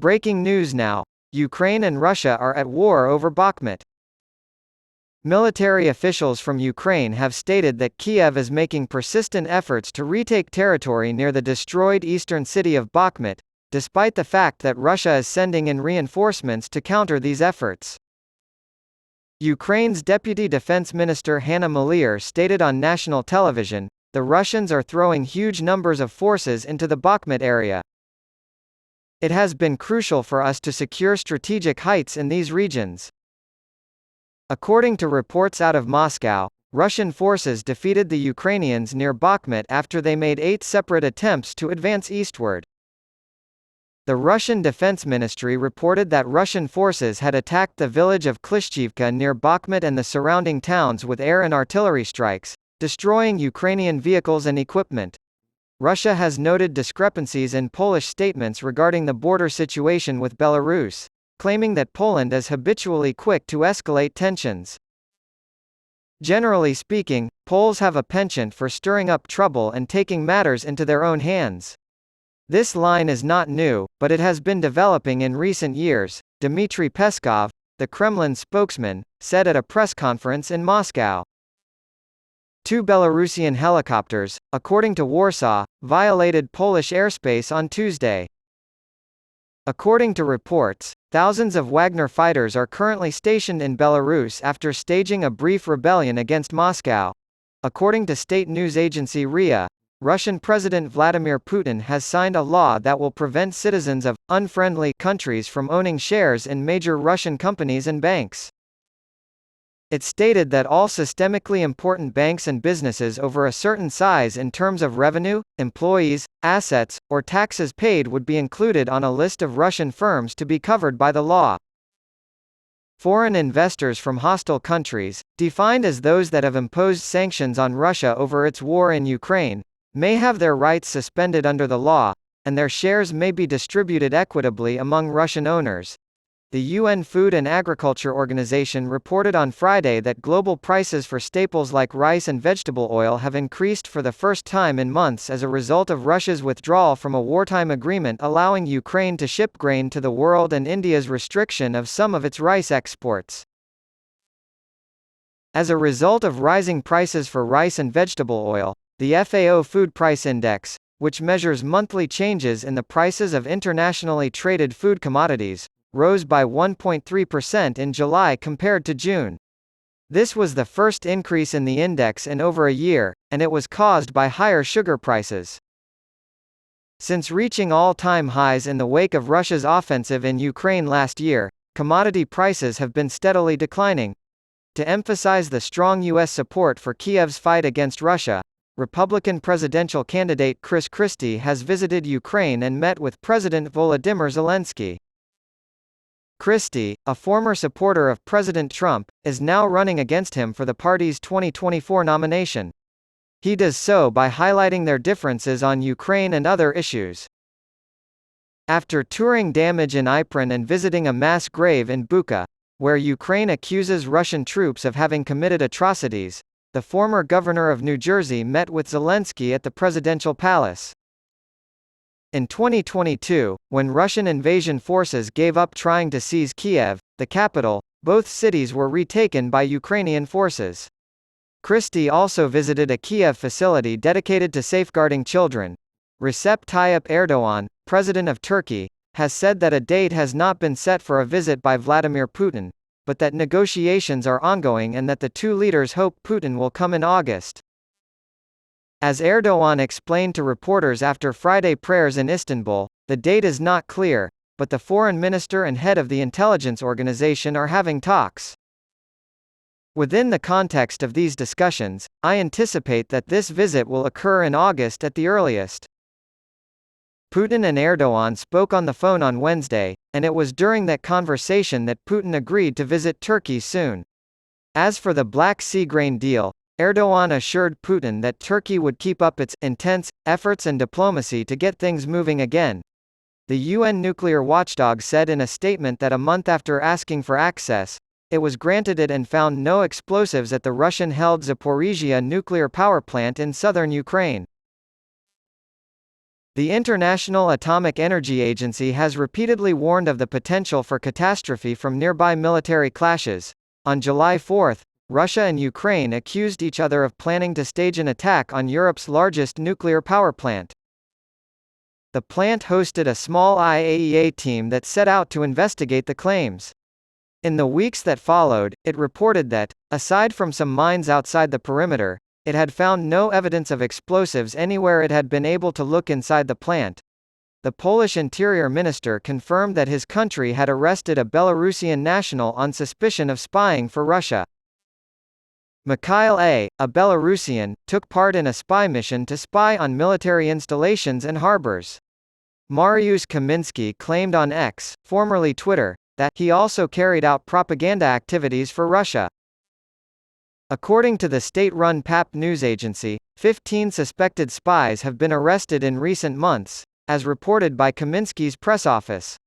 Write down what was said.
Breaking news now. Ukraine and Russia are at war over Bakhmut. Military officials from Ukraine have stated that Kiev is making persistent efforts to retake territory near the destroyed eastern city of Bakhmut, despite the fact that Russia is sending in reinforcements to counter these efforts. Ukraine's Deputy Defense Minister Hanna Maliar stated on national television, "The Russians are throwing huge numbers of forces into the Bakhmut area. It has been crucial for us to secure strategic heights in these regions." According to reports out of Moscow, Russian forces defeated the Ukrainians near Bakhmut after they made 8 separate attempts to advance eastward. The Russian Defense Ministry reported that Russian forces had attacked the village of Klishchivka near Bakhmut and the surrounding towns with air and artillery strikes, destroying Ukrainian vehicles and equipment. Russia has noted discrepancies in Polish statements regarding the border situation with Belarus, claiming that Poland is habitually quick to escalate tensions. Generally speaking, Poles have a penchant for stirring up trouble and taking matters into their own hands. This line is not new, but it has been developing in recent years, Dmitry Peskov, the Kremlin spokesman, said at a press conference in Moscow. 2 Belarusian helicopters, according to Warsaw, violated Polish airspace on Tuesday. According to reports, thousands of Wagner fighters are currently stationed in Belarus after staging a brief rebellion against Moscow. According to state news agency RIA, Russian President Vladimir Putin has signed a law that will prevent citizens of unfriendly countries from owning shares in major Russian companies and banks. It stated that all systemically important banks and businesses over a certain size in terms of revenue, employees, assets, or taxes paid would be included on a list of Russian firms to be covered by the law. Foreign investors from hostile countries, defined as those that have imposed sanctions on Russia over its war in Ukraine, may have their rights suspended under the law, and their shares may be distributed equitably among Russian owners. The UN Food and Agriculture Organization reported on Friday that global prices for staples like rice and vegetable oil have increased for the first time in months as a result of Russia's withdrawal from a wartime agreement allowing Ukraine to ship grain to the world and India's restriction of some of its rice exports. As a result of rising prices for rice and vegetable oil, the FAO Food Price Index, which measures monthly changes in the prices of internationally traded food commodities, rose by 1.3% in July compared to June. This was the first increase in the index in over a year, and it was caused by higher sugar prices. Since reaching all-time highs in the wake of Russia's offensive in Ukraine last year, commodity prices have been steadily declining. To emphasize the strong U.S. support for Kiev's fight against Russia, Republican presidential candidate Chris Christie has visited Ukraine and met with President Volodymyr Zelensky. Christie, a former supporter of President Trump, is now running against him for the party's 2024 nomination. He does so by highlighting their differences on Ukraine and other issues. After touring damage in Ypres and visiting a mass grave in Bucha, where Ukraine accuses Russian troops of having committed atrocities, the former governor of New Jersey met with Zelensky at the presidential palace. In 2022, when Russian invasion forces gave up trying to seize Kiev, the capital, both cities were retaken by Ukrainian forces. Christie also visited a Kiev facility dedicated to safeguarding children. Recep Tayyip Erdogan, president of Turkey, has said that a date has not been set for a visit by Vladimir Putin, but that negotiations are ongoing and that the two leaders hope Putin will come in August. As Erdogan explained to reporters after Friday prayers in Istanbul, the date is not clear, but the foreign minister and head of the intelligence organization are having talks. Within the context of these discussions, I anticipate that this visit will occur in August at the earliest. Putin and Erdogan spoke on the phone on Wednesday, and it was during that conversation that Putin agreed to visit Turkey soon. As for the Black Sea grain deal, Erdogan assured Putin that Turkey would keep up its intense efforts and diplomacy to get things moving again. The UN nuclear watchdog said in a statement that a month after asking for access, it was granted it and found no explosives at the Russian-held Zaporizhzhia nuclear power plant in southern Ukraine. The International Atomic Energy Agency has repeatedly warned of the potential for catastrophe from nearby military clashes. On July 4, Russia and Ukraine accused each other of planning to stage an attack on Europe's largest nuclear power plant. The plant hosted a small IAEA team that set out to investigate the claims. In the weeks that followed, it reported that, aside from some mines outside the perimeter, it had found no evidence of explosives anywhere it had been able to look inside the plant. The Polish Interior Minister confirmed that his country had arrested a Belarusian national on suspicion of spying for Russia. Mikhail A., a Belarusian, took part in a spy mission to spy on military installations and harbors. Mariusz Kamiński claimed on X, formerly Twitter, that he also carried out propaganda activities for Russia. According to the state-run PAP news agency, 15 suspected spies have been arrested in recent months, as reported by Kamiński's press office.